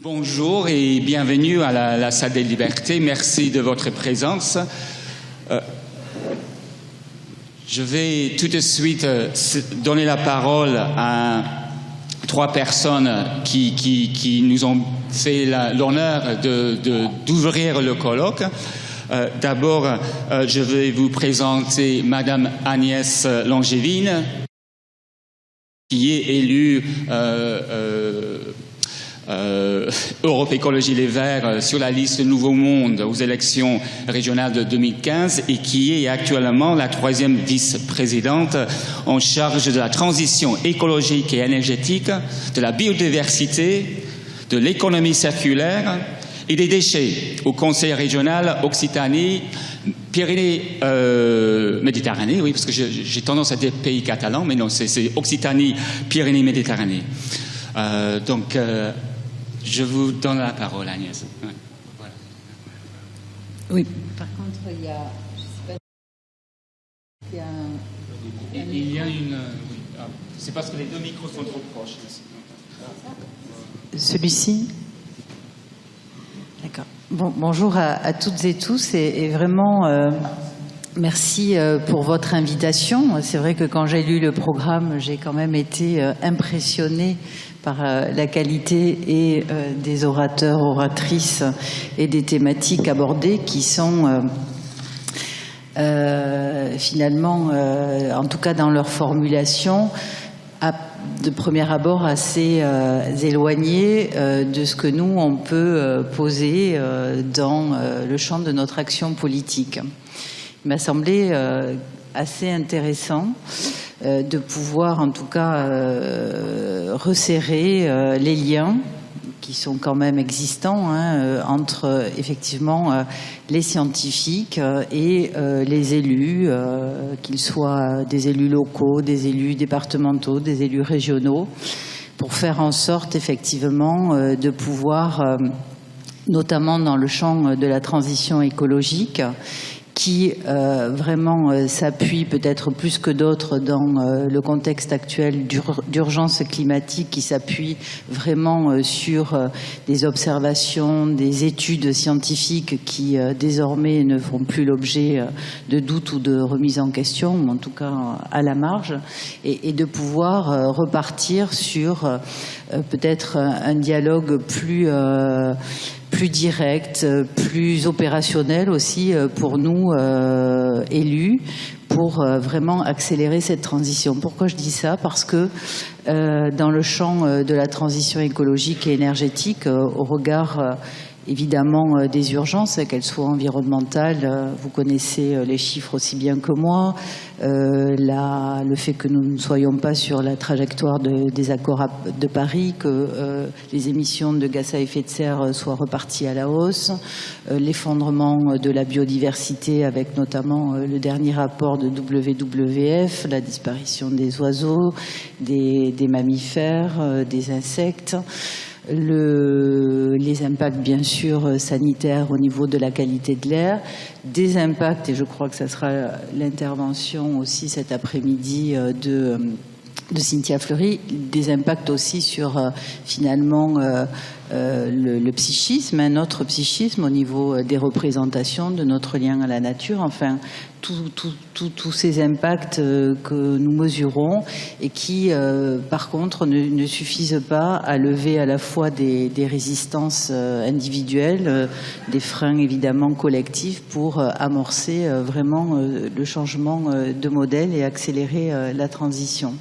Bonjour et bienvenue à la Salle des Libertés. Merci de votre présence. Je vais tout de suite donner la parole à trois personnes qui nous ont fait l'honneur d'ouvrir le colloque. D'abord, je vais vous présenter Madame Agnès Langevin, qui est élue Europe Écologie Les Verts sur la liste Nouveau Monde aux élections régionales de 2015 et qui est actuellement la troisième vice-présidente en charge de la transition écologique et énergétique, de la biodiversité, de l'économie circulaire et des déchets au Conseil régional Occitanie, Pyrénées, Méditerranée, oui, parce que j'ai tendance à dire pays catalan, mais non, c'est Occitanie, Pyrénées, Méditerranée. Je vous donne la parole, Agnès. Ouais. Voilà. Oui. Par contre, il y a, je sais pas, il y a une. Oui. Ah, c'est parce que les deux micros sont trop proches. Celui-ci. D'accord. Bonjour à toutes et tous et vraiment merci pour votre invitation. C'est vrai que quand j'ai lu le programme, j'ai quand même été impressionnée par la qualité et des orateurs, oratrices et des thématiques abordées qui sont finalement, en tout cas dans leur formulation, de premier abord assez éloignées de ce que nous, on peut poser dans le champ de notre action politique. Il m'a semblé assez intéressant de pouvoir en tout cas resserrer les liens qui sont quand même existants entre effectivement les scientifiques et les élus, qu'ils soient des élus locaux, des élus départementaux, des élus régionaux, pour faire en sorte effectivement de pouvoir, notamment dans le champ de la transition écologique, qui vraiment s'appuie peut-être plus que d'autres dans le contexte actuel d'urgence climatique, qui s'appuie vraiment sur des observations, des études scientifiques qui désormais ne font plus l'objet de doutes ou de remise en question, ou en tout cas à la marge, et de pouvoir repartir sur peut-être un dialogue plus direct, plus opérationnel aussi pour nous élus, pour vraiment accélérer cette transition. Pourquoi je dis ça? Parce que dans le champ de la transition écologique et énergétique, au regard évidemment des urgences, qu'elles soient environnementales, vous connaissez les chiffres aussi bien que moi, le fait que nous ne soyons pas sur la trajectoire des accords de Paris, que les émissions de gaz à effet de serre soient reparties à la hausse, l'effondrement de la biodiversité avec notamment le dernier rapport de WWF, la disparition des oiseaux, des mammifères, des insectes, les impacts bien sûr sanitaires au niveau de la qualité de l'air, des impacts, et je crois que ça sera l'intervention aussi cet après-midi de Cynthia Fleury, des impacts aussi sur finalement le psychisme, notre psychisme au niveau des représentations, de notre lien à la nature, enfin tous ces impacts que nous mesurons et qui par contre ne suffisent pas à lever à la fois des résistances individuelles, des freins évidemment collectifs pour amorcer vraiment le changement de modèle et accélérer la transition.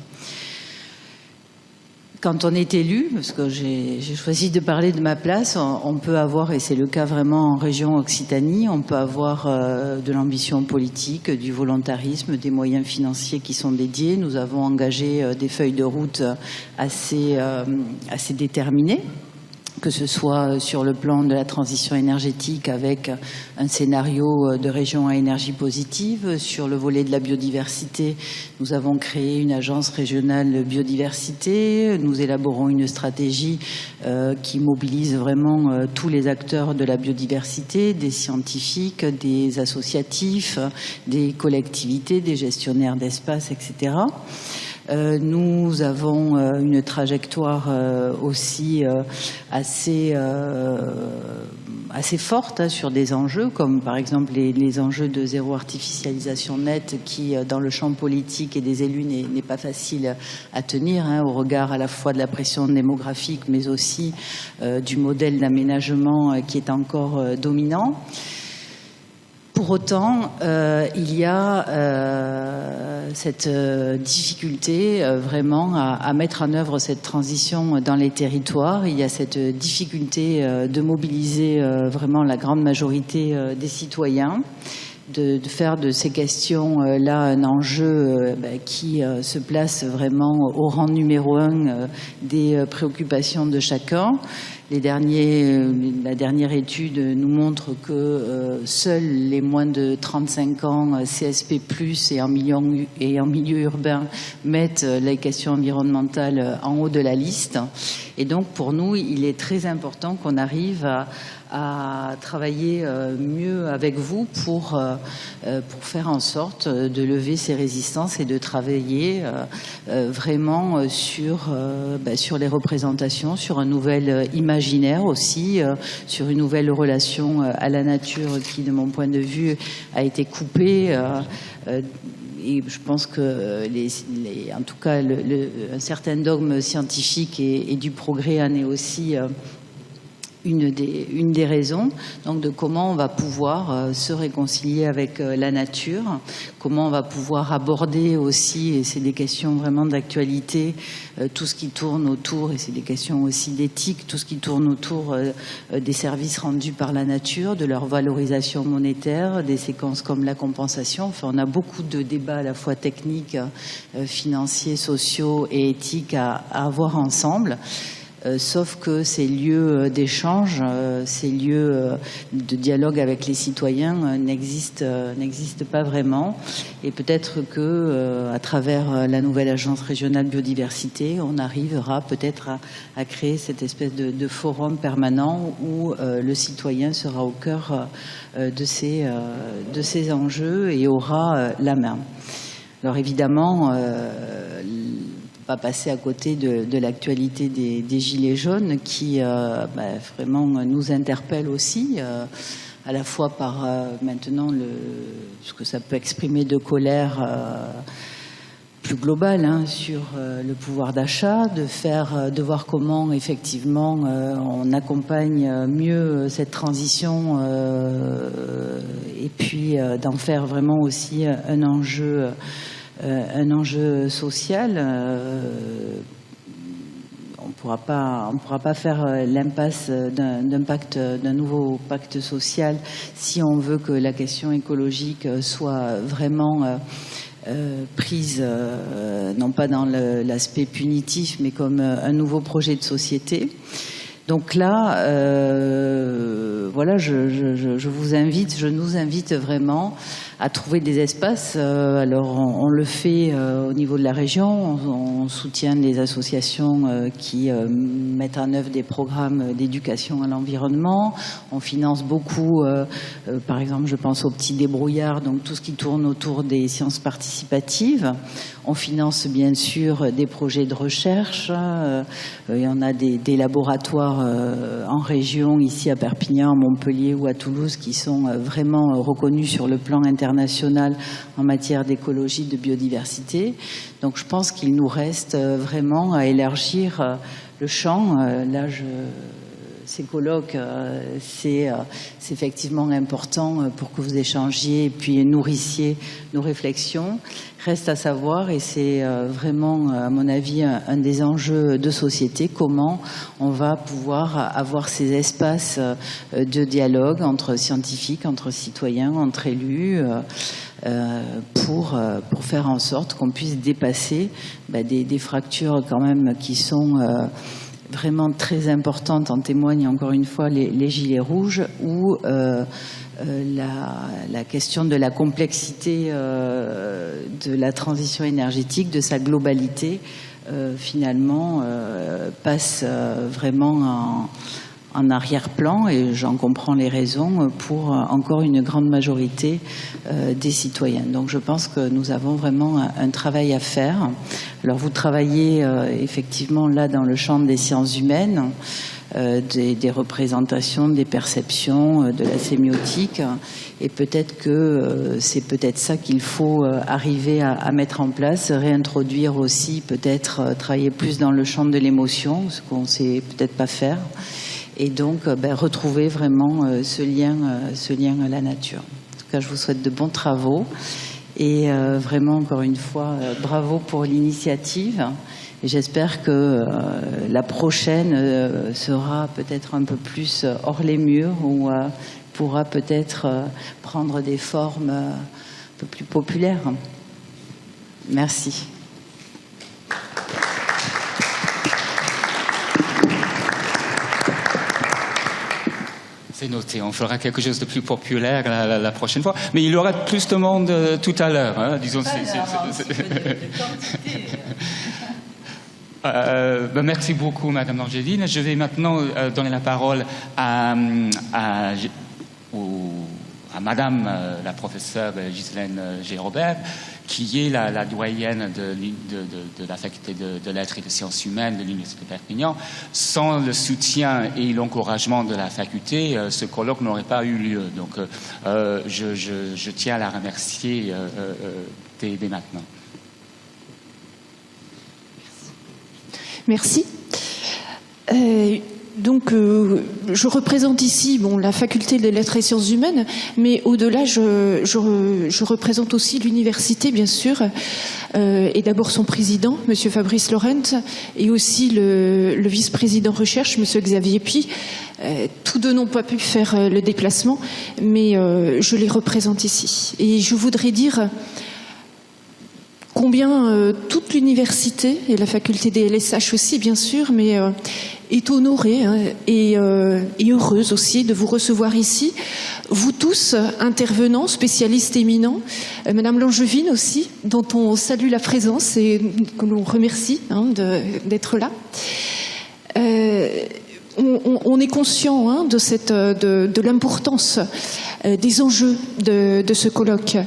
Quand on est élu, parce que j'ai choisi de parler de ma place, on peut avoir, et c'est le cas vraiment en région Occitanie, on peut avoir de l'ambition politique, du volontarisme, des moyens financiers qui sont dédiés. Nous avons engagé des feuilles de route assez déterminées, que ce soit sur le plan de la transition énergétique avec un scénario de région à énergie positive. Sur le volet de la biodiversité, nous avons créé une agence régionale biodiversité. Nous élaborons une stratégie qui mobilise vraiment tous les acteurs de la biodiversité, des scientifiques, des associatifs, des collectivités, des gestionnaires d'espace, etc. Nous avons une trajectoire aussi assez forte sur des enjeux, comme par exemple les enjeux de zéro artificialisation nette, qui, dans le champ politique et des élus, n'est pas facile à tenir, au regard à la fois de la pression démographique, mais aussi du modèle d'aménagement qui est encore dominant. Pour autant, il y a cette difficulté vraiment à mettre en œuvre cette transition dans les territoires. Il y a cette difficulté de mobiliser vraiment la grande majorité des citoyens, de faire de ces questions-là un enjeu qui se place vraiment au rang numéro 1 des préoccupations de chacun. La dernière étude nous montre que seuls les moins de 35 ans, CSP+, et en milieu urbain, mettent les questions environnementales en haut de la liste. Et donc, pour nous, il est très important qu'on arrive à travailler mieux avec vous pour faire en sorte de lever ces résistances et de travailler vraiment sur les représentations, sur un nouvel imaginaire aussi, sur une nouvelle relation à la nature qui, de mon point de vue, a été coupée. Et je pense que, en tout cas, un certain dogme scientifique et du progrès en est aussi une des raisons, donc de comment on va pouvoir se réconcilier avec la nature, comment on va pouvoir aborder aussi, et c'est des questions vraiment d'actualité, tout ce qui tourne autour, et c'est des questions aussi d'éthique, tout ce qui tourne autour des services rendus par la nature, de leur valorisation monétaire, des séquences comme la compensation. Enfin, on a beaucoup de débats à la fois techniques, financiers, sociaux et éthiques à avoir ensemble. Sauf que ces lieux d'échange, ces lieux de dialogue avec les citoyens n'existent pas vraiment. Et peut-être que, à travers la nouvelle agence régionale biodiversité, on arrivera peut-être à créer cette espèce de forum permanent où le citoyen sera au cœur de ces enjeux et aura la main. Alors évidemment, pas passer à côté de l'actualité des Gilets jaunes qui vraiment nous interpelle aussi, à la fois par maintenant ce que ça peut exprimer de colère plus globale sur le pouvoir d'achat, de voir comment effectivement on accompagne mieux cette transition et puis d'en faire vraiment aussi un enjeu social. On ne pourra pas faire l'impasse d'un nouveau pacte social si on veut que la question écologique soit vraiment prise, non pas dans l'aspect punitif, mais comme un nouveau projet de société. Donc là, voilà, je nous invite vraiment à trouver des espaces. Alors, on le fait au niveau de la région. On soutient les associations qui mettent en œuvre des programmes d'éducation à l'environnement. On finance beaucoup, par exemple, je pense aux petits débrouillards, donc tout ce qui tourne autour des sciences participatives. On finance bien sûr des projets de recherche. Il y en a des laboratoires en région, ici à Perpignan, à Montpellier ou à Toulouse, qui sont vraiment reconnus sur le plan international en matière d'écologie, de biodiversité. Donc je pense qu'il nous reste vraiment à élargir le champ. Là, ces colloques, c'est effectivement important pour que vous échangiez et puis nourrissiez nos réflexions. Reste à savoir, et c'est vraiment, à mon avis, un des enjeux de société, comment on va pouvoir avoir ces espaces de dialogue entre scientifiques, entre citoyens, entre élus, pour faire en sorte qu'on puisse dépasser des fractures quand même qui sont vraiment très importante, en témoignent encore une fois les gilets rouges, où la question de la complexité de la transition énergétique, de sa globalité, finalement passe vraiment en arrière-plan, et j'en comprends les raisons, pour encore une grande majorité des citoyens. Donc je pense que nous avons vraiment un travail à faire. Alors vous travaillez effectivement là dans le champ des sciences humaines, des représentations, des perceptions, de la sémiotique, et peut-être que c'est peut-être ça qu'il faut arriver à mettre en place, réintroduire aussi, peut-être travailler plus dans le champ de l'émotion, ce qu'on ne sait peut-être pas faire, et donc retrouver vraiment ce lien à la nature. En tout cas, je vous souhaite de bons travaux, et vraiment, encore une fois, bravo pour l'initiative. Et j'espère que la prochaine sera peut-être un peu plus hors les murs, ou pourra peut-être prendre des formes un peu plus populaires. Merci. C'est noté, on fera quelque chose de plus populaire la prochaine fois. Mais il y aura plus de monde tout à l'heure. Hein, disons. Merci beaucoup, Madame Langevin. Je vais maintenant donner la parole à Madame la professeure Ghislaine Gérobert, qui est la doyenne de la faculté de lettres et de sciences humaines de l'Université de Perpignan. Sans le soutien et l'encouragement de la faculté, ce colloque n'aurait pas eu lieu. Donc, je tiens à la remercier dès maintenant. Merci. Donc, je représente ici la faculté des lettres et sciences humaines, mais au-delà, je représente aussi l'université, bien sûr, et d'abord son président, Monsieur Fabrice Laurent, et aussi le vice-président recherche, Monsieur Xavier Puy. Tous deux n'ont pas pu faire le déplacement, mais je les représente ici. Et je voudrais dire combien toute l'université, et la faculté des LSH aussi bien sûr, mais est honorée et heureuse aussi de vous recevoir ici. Vous tous, intervenants, spécialistes éminents, Madame Langevin aussi, dont on salue la présence et que l'on remercie d'être là. On est conscient de l'importance des enjeux de ce colloque.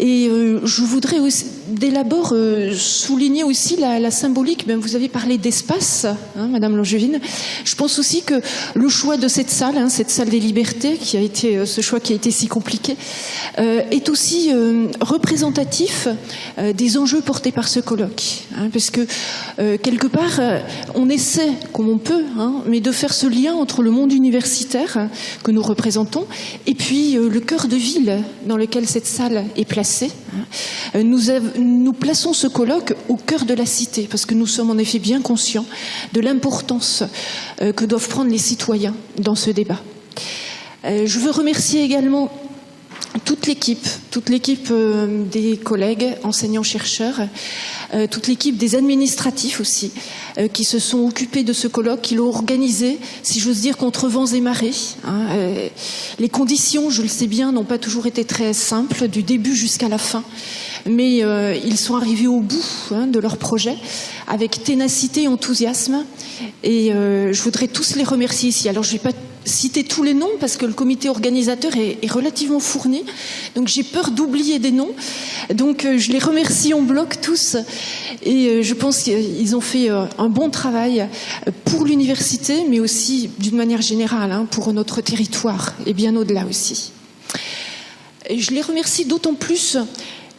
Et je voudrais aussi, dès l'abord souligner aussi la symbolique. Vous avez parlé d'espace, Madame Langevin. Je pense aussi que le choix de cette salle des libertés, ce choix qui a été si compliqué, est aussi représentatif des enjeux portés par ce colloque. Parce que quelque part, on essaie, comme on peut, mais de faire ce lien entre le monde universitaire que nous représentons et puis le cœur de ville dans lequel cette salle est placée. Nous plaçons ce colloque au cœur de la cité parce que nous sommes en effet bien conscients de l'importance que doivent prendre les citoyens dans ce débat. Je veux remercier également toute l'équipe des collègues enseignants-chercheurs, toute l'équipe des administratifs aussi, qui se sont occupés de ce colloque, qui l'ont organisé, si j'ose dire, contre vents et marées. Les conditions, je le sais bien, n'ont pas toujours été très simples, du début jusqu'à la fin, mais ils sont arrivés au bout de leur projet, avec ténacité et enthousiasme, et je voudrais tous les remercier ici. Alors je ne vais pas citer tous les noms parce que le comité organisateur est relativement fourni, donc j'ai peur d'oublier des noms, donc je les remercie en bloc tous, et je pense qu'ils ont fait un bon travail pour l'université, mais aussi d'une manière générale pour notre territoire et bien au-delà aussi. Et je les remercie d'autant plus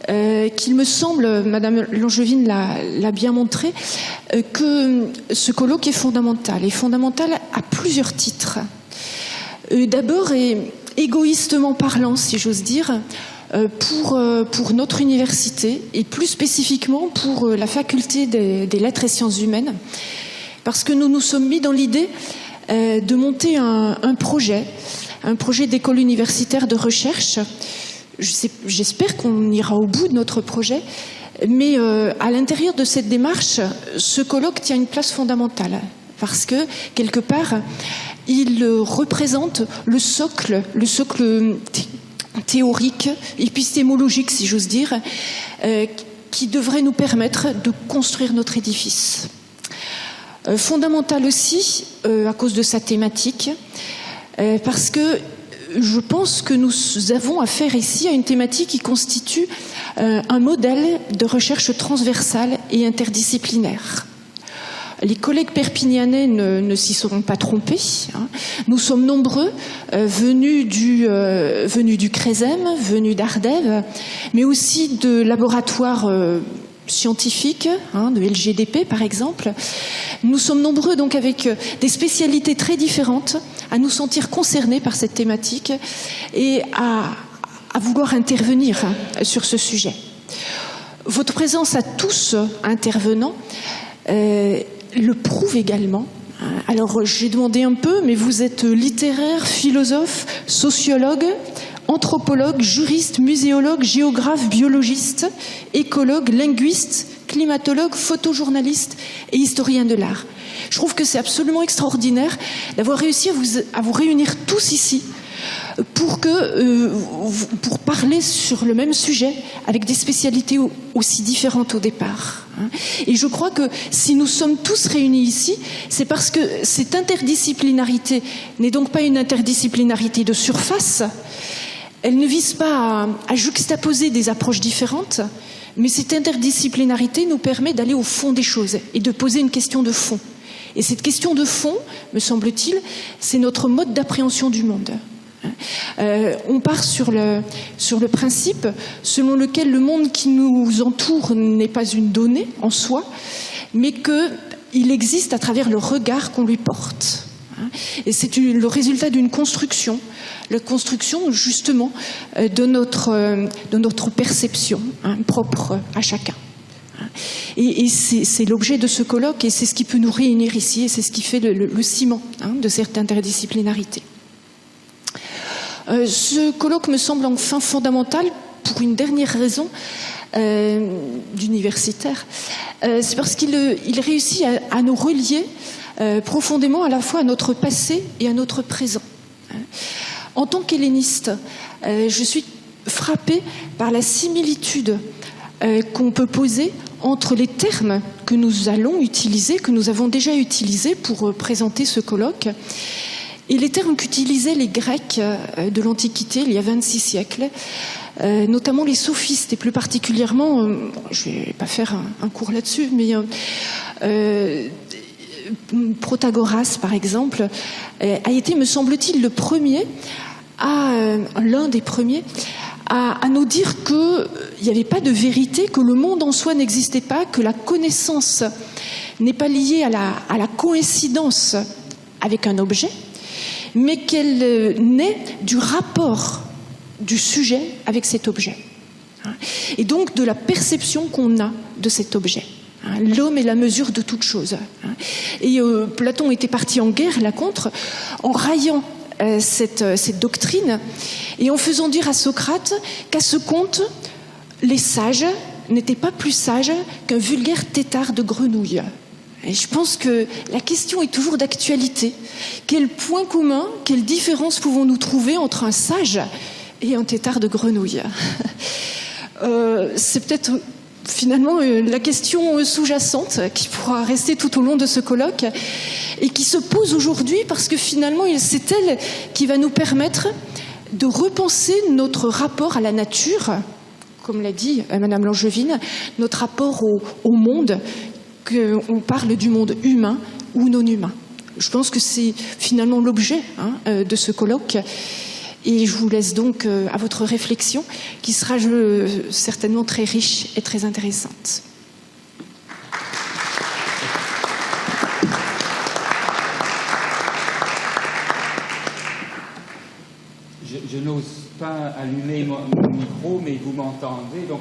qu'il me semble, Madame Langevin l'a bien montré, que ce colloque est fondamental à plusieurs titres. D'abord, et égoïstement parlant, si j'ose dire, pour notre université et plus spécifiquement pour la faculté des lettres et sciences humaines, parce que nous nous sommes mis dans l'idée de monter un projet d'école universitaire de recherche. J'espère qu'on ira au bout de notre projet, mais à l'intérieur de cette démarche, ce colloque tient une place fondamentale, parce que, quelque part, il représente le socle théorique, épistémologique, si j'ose dire, qui devrait nous permettre de construire notre édifice. Fondamentale aussi à cause de sa thématique, parce que je pense que nous avons affaire ici à une thématique qui constitue un modèle de recherche transversale et interdisciplinaire. Les collègues perpignanais ne s'y seront pas trompés. Nous sommes nombreux, venus du CRESEM, venus d'Ardève, mais aussi de laboratoires scientifiques, de LGDP par exemple. Nous sommes nombreux donc avec des spécialités très différentes à nous sentir concernés par cette thématique et à vouloir intervenir sur ce sujet. Votre présence à tous intervenants le prouve également. Alors j'ai demandé un peu, mais vous êtes littéraire, philosophe, sociologue, anthropologue, juriste, muséologue, géographe, biologiste, écologue, linguiste, climatologue, photojournaliste et historien de l'art. Je trouve que c'est absolument extraordinaire d'avoir réussi à vous réunir tous ici pour parler sur le même sujet avec des spécialités aussi différentes au départ. Et je crois que si nous sommes tous réunis ici, c'est parce que cette interdisciplinarité n'est donc pas une interdisciplinarité de surface. Elle ne vise pas à juxtaposer des approches différentes, mais cette interdisciplinarité nous permet d'aller au fond des choses et de poser une question de fond. Et cette question de fond, me semble-t-il, c'est notre mode d'appréhension du monde. On part sur le principe selon lequel le monde qui nous entoure n'est pas une donnée en soi, mais qu'il existe à travers le regard qu'on lui porte. Et c'est le résultat d'une construction, la construction justement de notre perception propre à chacun. Et c'est l'objet de ce colloque et c'est ce qui peut nous réunir ici et c'est ce qui fait le ciment de cette interdisciplinarité. Ce colloque me semble enfin fondamental pour une dernière raison d'universitaire. C'est parce qu'il réussit à nous relier profondément à la fois à notre passé et à notre présent. En tant qu'helléniste, je suis frappée par la similitude qu'on peut poser entre les termes que nous allons utiliser, que nous avons déjà utilisés pour présenter ce colloque, et les termes qu'utilisaient les Grecs de l'Antiquité il y a 26 siècles, notamment les sophistes, et plus particulièrement, je ne vais pas faire un cours là-dessus, mais Protagoras, par exemple, a été, me semble-t-il, l'un des premiers à nous dire qu'il n'y avait pas de vérité, que le monde en soi n'existait pas, que la connaissance n'est pas liée à la coïncidence avec un objet, mais qu'elle naît du rapport du sujet avec cet objet. Et donc de la perception qu'on a de cet objet. L'homme est la mesure de toute chose. Et Platon était parti en guerre là contre, en raillant cette doctrine et en faisant dire à Socrate qu'à ce compte, les sages n'étaient pas plus sages qu'un vulgaire tétard de grenouille. Et je pense que la question est toujours d'actualité. Quel point commun, quelle différence pouvons-nous trouver entre un sage et un tétard de grenouille ? C'est peut-être finalement la question sous-jacente qui pourra rester tout au long de ce colloque et qui se pose aujourd'hui parce que finalement c'est elle qui va nous permettre de repenser notre rapport à la nature, comme l'a dit Madame Langevin, notre rapport au monde, qu'on parle du monde humain ou non humain. Je pense que c'est finalement l'objet de ce colloque. Et je vous laisse donc à votre réflexion, qui sera certainement très riche et très intéressante. Je n'ose pas allumer mon micro, mais vous m'entendez. Donc,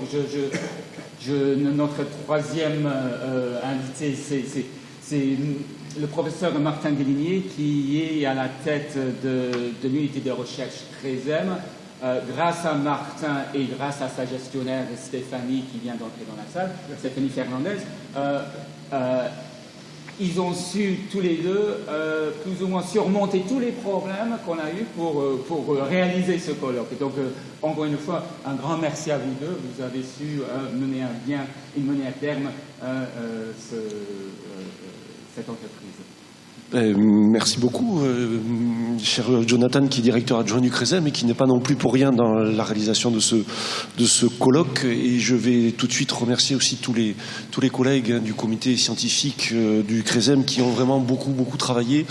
notre troisième invité, c'est le professeur Martin Guélinier, qui est à la tête de l'unité de recherche CRESEM. Grâce à Martin et grâce à sa gestionnaire Stéphanie, qui vient d'entrer dans la salle, Stéphanie Fernandez, ils ont su tous les deux plus ou moins surmonter tous les problèmes qu'on a eus pour réaliser ce colloque. Et donc, encore une fois, un grand merci à vous deux. Vous avez su mener à terme cette entreprise. Merci beaucoup, cher Jonathan, qui est directeur adjoint du CRESEM et qui n'est pas non plus pour rien dans la réalisation de ce colloque. Et je vais tout de suite remercier aussi tous les collègues du comité scientifique du CRESEM qui ont vraiment beaucoup travaillé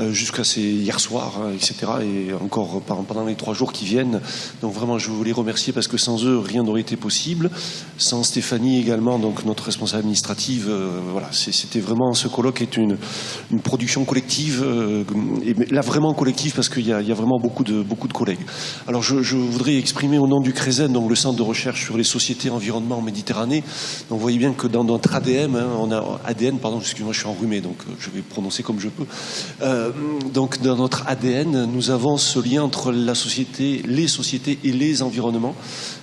jusqu'à hier soir, etc. et encore pendant les 3 jours qui viennent. Donc vraiment, je veux les remercier parce que sans eux, rien n'aurait été possible. Sans Stéphanie également, donc notre responsable administrative, voilà, c'était vraiment, ce colloque est une production collective, et là vraiment collective parce qu'il y a vraiment beaucoup de collègues. Alors je voudrais exprimer au nom du CRESEM, donc le Centre de recherche sur les sociétés environnement en Méditerranée. Donc vous voyez bien que dans notre ADN, excusez-moi, je suis enrhumé, donc je vais prononcer comme je peux. Donc dans notre ADN, nous avons ce lien entre les sociétés et les environnements.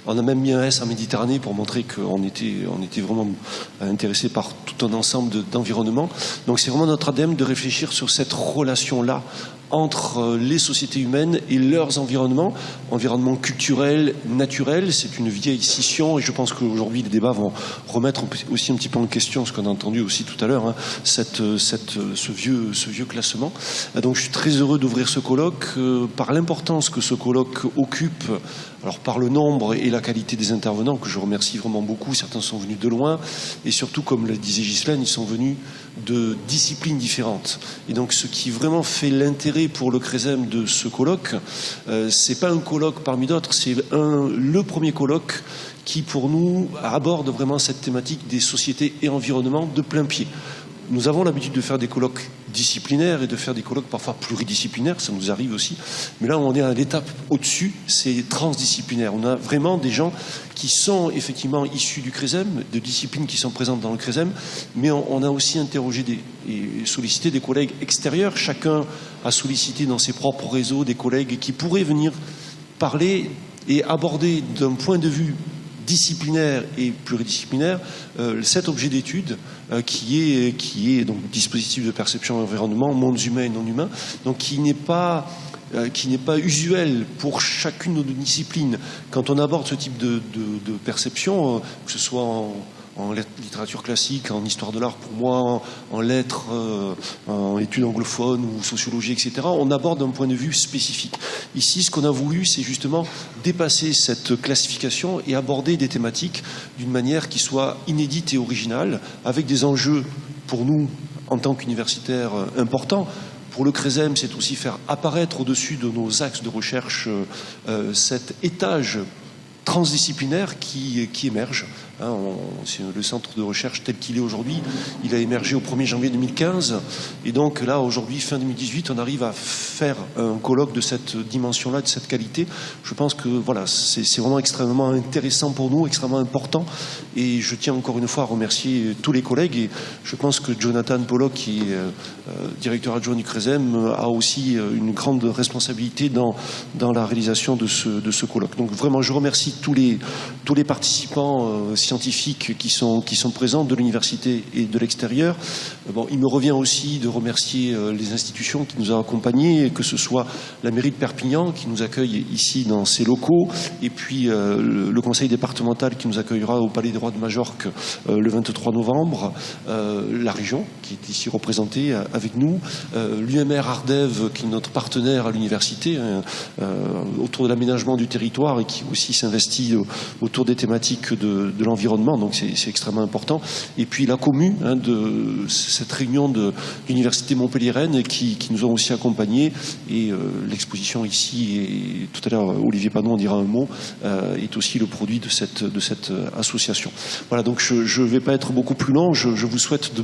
On a même mis un S en Méditerranée pour montrer qu'on était vraiment intéressé par tout un ensemble d'environnements. Donc c'est vraiment notre ADN de réfléchir sur cette relation-là entre les sociétés humaines et leurs environnements culturels, naturels. C'est une vieille scission et je pense qu'aujourd'hui les débats vont remettre aussi un petit peu en question ce qu'on a entendu aussi tout à l'heure, hein, ce vieux classement. Donc je suis très heureux d'ouvrir ce colloque par l'importance que ce colloque occupe, alors par le nombre et la qualité des intervenants que je remercie vraiment beaucoup. Certains sont venus de loin et surtout, comme le disait Ghislaine, ils sont venus de disciplines différentes. Et donc ce qui vraiment fait l'intérêt pour le CRESEM de ce colloque, c'est pas un colloque parmi d'autres, c'est le premier colloque qui pour nous aborde vraiment cette thématique des sociétés et environnements de plein pied. Nous avons l'habitude de faire des colloques disciplinaires et de faire des colloques parfois pluridisciplinaires, ça nous arrive aussi. Mais là, on est à l'étape au-dessus, c'est transdisciplinaire. On a vraiment des gens qui sont effectivement issus du CRESEM, de disciplines qui sont présentes dans le CRESEM, mais on a aussi interrogé et sollicité des collègues extérieurs. Chacun a sollicité dans ses propres réseaux des collègues qui pourraient venir parler et aborder d'un point de vue disciplinaire et pluridisciplinaire cet objet d'étude qui est donc dispositif de perception et environnement, mondes humains et non humains, donc qui n'est pas usuel pour chacune de nos disciplines. Quand on aborde ce type de perception, que ce soit en littérature classique, en histoire de l'art pour moi, en lettres, en études anglophones ou sociologie, etc., on aborde un point de vue spécifique. Ici, ce qu'on a voulu, c'est justement dépasser cette classification et aborder des thématiques d'une manière qui soit inédite et originale, avec des enjeux pour nous, en tant qu'universitaires, importants. Pour le CRESEM, c'est aussi faire apparaître au-dessus de nos axes de recherche cet étage transdisciplinaire qui émerge. C'est le centre de recherche tel qu'il est aujourd'hui. Il a émergé au 1er janvier 2015. Et donc là, aujourd'hui, fin 2018, on arrive à faire un colloque de cette dimension-là, de cette qualité. Je pense que voilà, c'est vraiment extrêmement intéressant pour nous, extrêmement important. Et je tiens encore une fois à remercier tous les collègues. Et je pense que Jonathan Pollock, qui est directeur adjoint du CRESEM, a aussi une grande responsabilité dans la réalisation de ce colloque. Donc vraiment, je remercie tous les participants scientifiques qui sont présents de l'université et de l'extérieur. Bon, il me revient aussi de remercier les institutions qui nous ont accompagnés, que ce soit la mairie de Perpignan qui nous accueille ici dans ses locaux, et puis le conseil départemental qui nous accueillera au Palais des Rois de Majorque le 23 novembre, la région qui est ici représentée avec nous, l'UMR Ardève qui est notre partenaire à l'université autour de l'aménagement du territoire et qui aussi s'investit autour des thématiques de l'environnement, donc c'est extrêmement important. Et puis la commu de cette réunion de l'université montpelliéraine qui nous ont aussi accompagnés, et l'exposition ici, et tout à l'heure Olivier Panon en dira un mot, est aussi le produit de cette association. Voilà, donc je ne vais pas être beaucoup plus long, je vous souhaite de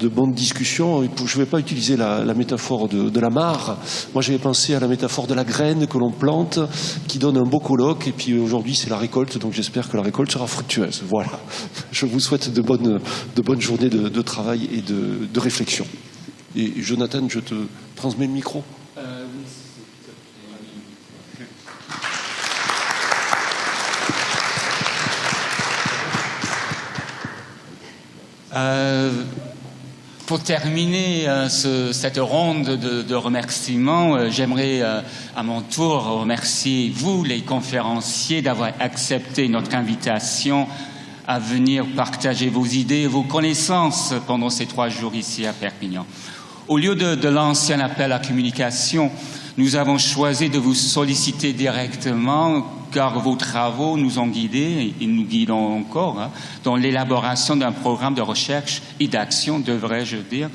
bonnes discussions. Je ne vais pas utiliser la métaphore de la mare. Moi j'avais pensé à la métaphore de la graine que l'on plante, qui donne un beau colloque, et puis aujourd'hui c'est la récolte, donc j'espère que la récolte sera fructueuse. Voilà. Je vous souhaite de bonnes journées de travail et de réflexion. Et Jonathan, je te transmets le micro. Pour terminer cette ronde de remerciements, j'aimerais à mon tour remercier vous, les conférenciers, d'avoir accepté notre invitation à venir partager vos idées et vos connaissances pendant ces 3 jours ici à Perpignan. Au lieu de l'ancien appel à communication, nous avons choisi de vous solliciter directement car vos travaux nous ont guidés et nous guidons encore dans l'élaboration d'un programme de recherche et d'action, devrais-je dire,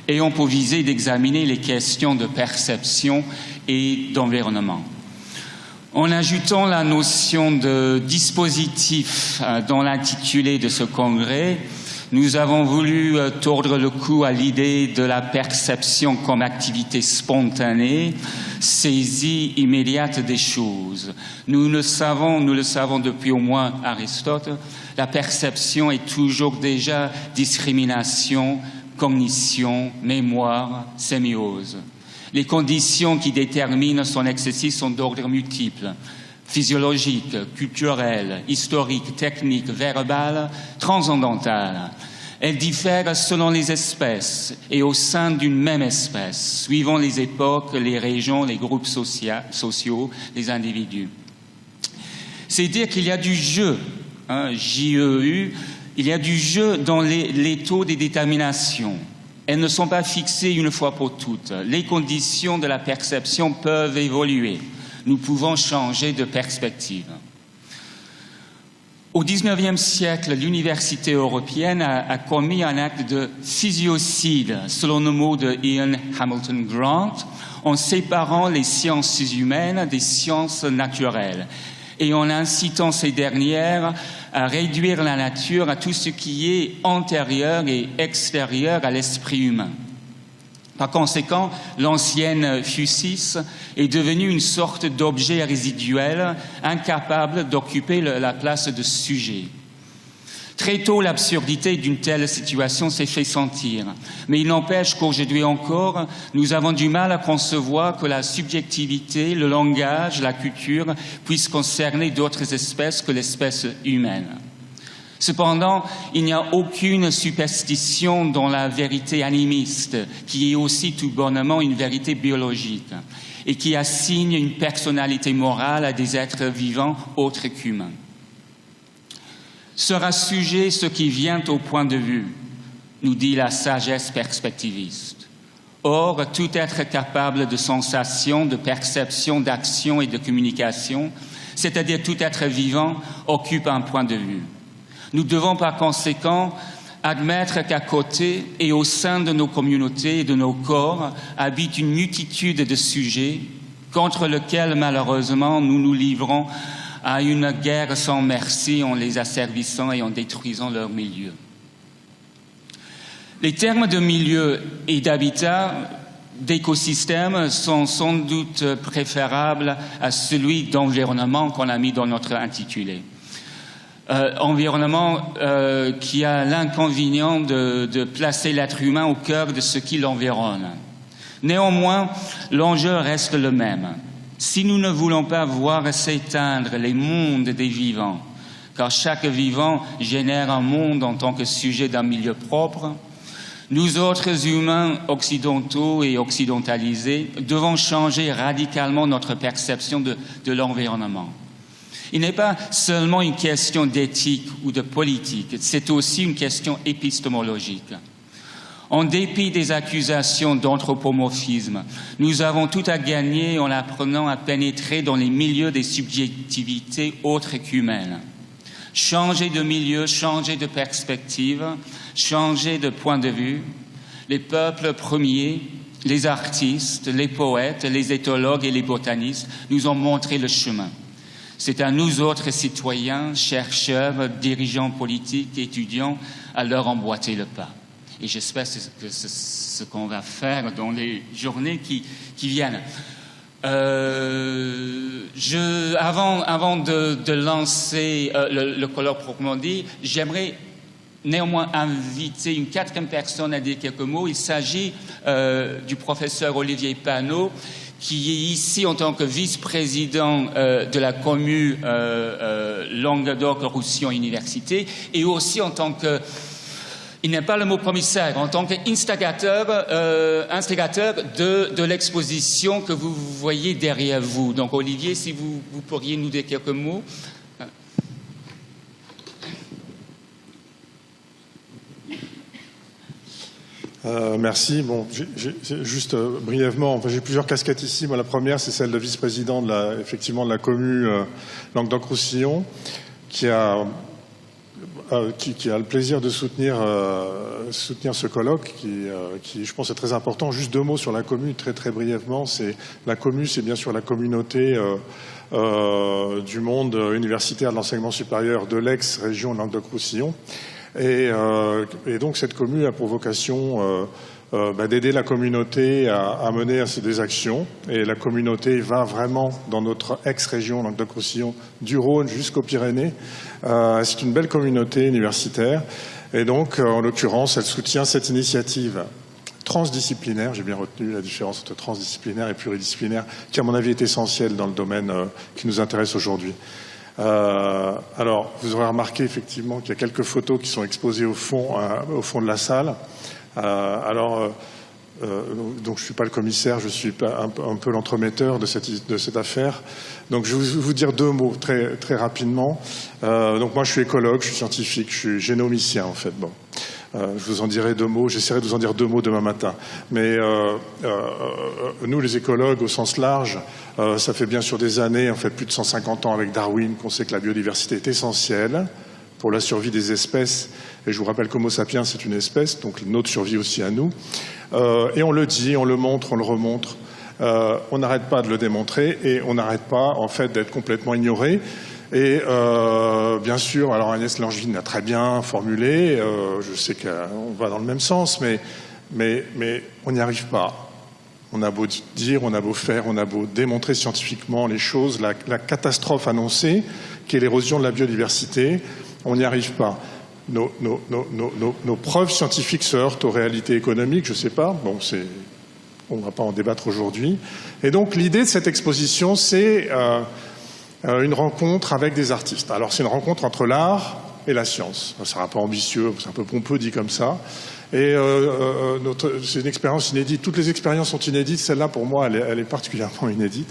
ayant pour visée d'examiner les questions de perception et d'environnement. En ajoutant la notion de dispositif dans l'intitulé de ce congrès, nous avons voulu tordre le cou à l'idée de la perception comme activité spontanée, saisie immédiate des choses. Nous le savons depuis au moins Aristote, la perception est toujours déjà discrimination, cognition, mémoire, sémiose. Les conditions qui déterminent son exercice sont d'ordre multiple. Physiologique, culturelle, historique, technique, verbale, transcendantale. Elles diffèrent selon les espèces et au sein d'une même espèce, suivant les époques, les régions, les groupes sociaux, les individus. C'est dire qu'il y a du jeu, J-E-U, il y a du jeu dans les taux des déterminations. Elles ne sont pas fixées une fois pour toutes. Les conditions de la perception peuvent évoluer. Nous pouvons changer de perspective. Au XIXe siècle, l'université européenne a commis un acte de physiocide, selon le mot de Ian Hamilton Grant, en séparant les sciences humaines des sciences naturelles et en incitant ces dernières à réduire la nature à tout ce qui est antérieur et extérieur à l'esprit humain. Par conséquent, l'ancienne physis est devenue une sorte d'objet résiduel, incapable d'occuper la place de sujet. Très tôt, l'absurdité d'une telle situation s'est fait sentir. Mais il n'empêche qu'aujourd'hui encore, nous avons du mal à concevoir que la subjectivité, le langage, la culture puissent concerner d'autres espèces que l'espèce humaine. Cependant, il n'y a aucune superstition dans la vérité animiste, qui est aussi tout bonnement une vérité biologique, et qui assigne une personnalité morale à des êtres vivants autres qu'humains. Sera sujet ce qui vient au point de vue, nous dit la sagesse perspectiviste. Or, tout être capable de sensation, de perception, d'action et de communication, c'est-à-dire tout être vivant, occupe un point de vue. Nous devons par conséquent admettre qu'à côté et au sein de nos communautés et de nos corps habite une multitude de sujets contre lesquels malheureusement nous nous livrons à une guerre sans merci en les asservissant et en détruisant leur milieu. Les termes de milieu et d'habitat, d'écosystème sont sans doute préférables à celui d'environnement qu'on a mis dans notre intitulé. Environnement qui a l'inconvénient de placer l'être humain au cœur de ce qui l'environne. Néanmoins, l'enjeu reste le même. Si nous ne voulons pas voir s'éteindre les mondes des vivants, car chaque vivant génère un monde en tant que sujet d'un milieu propre, nous autres humains occidentaux et occidentalisés devons changer radicalement notre perception de l'environnement. Il n'est pas seulement une question d'éthique ou de politique, c'est aussi une question épistémologique. En dépit des accusations d'anthropomorphisme, nous avons tout à gagner en apprenant à pénétrer dans les milieux des subjectivités autres qu'humaines. Changer de milieu, changer de perspective, changer de point de vue. Les peuples premiers, les artistes, les poètes, les éthologues et les botanistes nous ont montré le chemin. C'est à nous autres citoyens, chercheurs, dirigeants politiques, étudiants, à leur emboîter le pas. Et j'espère que c'est ce qu'on va faire dans les journées qui viennent. Avant de lancer le colloque proprement dit, j'aimerais néanmoins inviter une quatrième personne à dire quelques mots. Il s'agit du professeur Olivier Panot, qui est ici en tant que vice-président de la commu Languedoc-Roussillon Université, et aussi en tant que, il n'est pas le mot commissaire, en tant qu'instigateur de l'exposition que vous voyez derrière vous. Donc Olivier, si vous pourriez nous dire quelques mots. Merci. Bon, juste brièvement, j'ai plusieurs casquettes ici. Moi, la première, c'est celle de vice-président effectivement de la commu Languedoc-Roussillon, qui a le plaisir de soutenir ce colloque, qui, je pense, est très important. Juste 2 mots sur la commu, très très brièvement. La commu, c'est bien sûr la communauté du monde universitaire de l'enseignement supérieur de l'ex-région Languedoc-Roussillon. Et donc cette commune a pour vocation d'aider la communauté à mener des actions. Et la communauté va vraiment dans notre ex-région Languedoc-Roussillon, du Rhône jusqu'aux Pyrénées. C'est une belle communauté universitaire. Et donc, en l'occurrence, elle soutient cette initiative transdisciplinaire. J'ai bien retenu la différence entre transdisciplinaire et pluridisciplinaire, qui à mon avis est essentielle dans le domaine qui nous intéresse aujourd'hui. Alors, vous aurez remarqué effectivement qu'il y a quelques photos qui sont exposées au fond de la salle. Donc je suis pas le commissaire, je suis un peu l'entremetteur de cette affaire. Donc je vais vous dire 2 mots très très rapidement. Donc moi je suis écologue, je suis scientifique, je suis génomicien en fait. Bon. Je vous en dirai 2 mots, j'essaierai de vous en dire 2 mots demain matin. Mais nous, les écologues, au sens large, ça fait bien sûr des années, en fait plus de 150 ans avec Darwin, qu'on sait que la biodiversité est essentielle pour la survie des espèces. Et je vous rappelle qu'Homo sapiens, c'est une espèce, donc notre survie aussi à nous. Et on le dit, on le montre, on le remontre. On n'arrête pas de le démontrer et on n'arrête pas, en fait, d'être complètement ignoré. Et bien sûr, alors Agnès Langevin l'a très bien formulé, je sais qu'on va dans le même sens, mais on n'y arrive pas. On a beau dire, on a beau faire, on a beau démontrer scientifiquement les choses, la catastrophe annoncée, qui est l'érosion de la biodiversité, on n'y arrive pas. Nos preuves scientifiques se heurtent aux réalités économiques, je ne sais pas, bon, on ne va pas en débattre aujourd'hui. Et donc l'idée de cette exposition, c'est une rencontre avec des artistes. Alors c'est une rencontre entre l'art et la science. Ça sera un peu ambitieux, c'est un peu pompeux dit comme ça. Et c'est une expérience inédite. Toutes les expériences sont inédites. Celle-là, pour moi, elle est particulièrement inédite.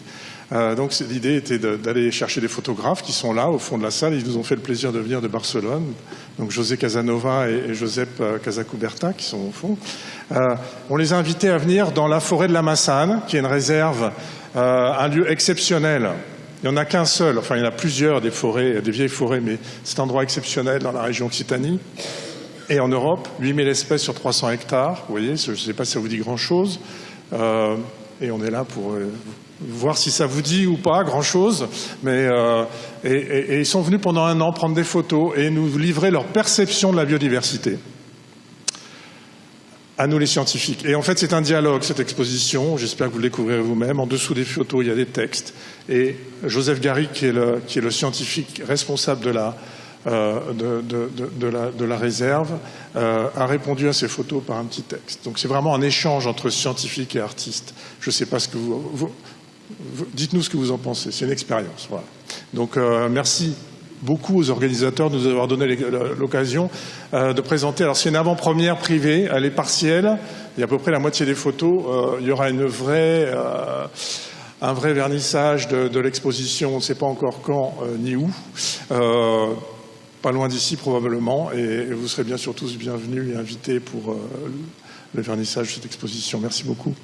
Donc l'idée était d'aller chercher des photographes qui sont là, au fond de la salle. Ils nous ont fait le plaisir de venir de Barcelone. Donc José Casanova et Josep Casacuberta, qui sont au fond. On les a invités à venir dans la forêt de la Massane, qui est une réserve, un lieu exceptionnel. Il n'y en a qu'un seul, enfin il y en a plusieurs des forêts, des vieilles forêts, mais c'est un endroit exceptionnel dans la région Occitanie. Et en Europe, 8000 espèces sur 300 hectares, vous voyez, je ne sais pas si ça vous dit grand-chose. Et on est là pour voir si ça vous dit ou pas grand-chose. Mais et ils sont venus pendant 1 an prendre des photos et nous livrer leur perception de la biodiversité. À nous les scientifiques. Et en fait, c'est un dialogue, cette exposition. J'espère que vous le découvrirez vous-même. En dessous des photos, il y a des textes. Et Joseph Garrigue, qui est le scientifique responsable de la réserve, a répondu à ces photos par un petit texte. Donc c'est vraiment un échange entre scientifiques et artistes. Je ne sais pas ce que dites-nous ce que vous en pensez. C'est une expérience. Voilà. Donc merci beaucoup aux organisateurs de nous avoir donné l'occasion de présenter. Alors c'est une avant-première privée, elle est partielle, il y a à peu près la moitié des photos. Il y aura un vrai vernissage de l'exposition, on ne sait pas encore quand ni où, pas loin d'ici probablement, et vous serez bien sûr tous bienvenus et invités pour le vernissage de cette exposition. Merci beaucoup.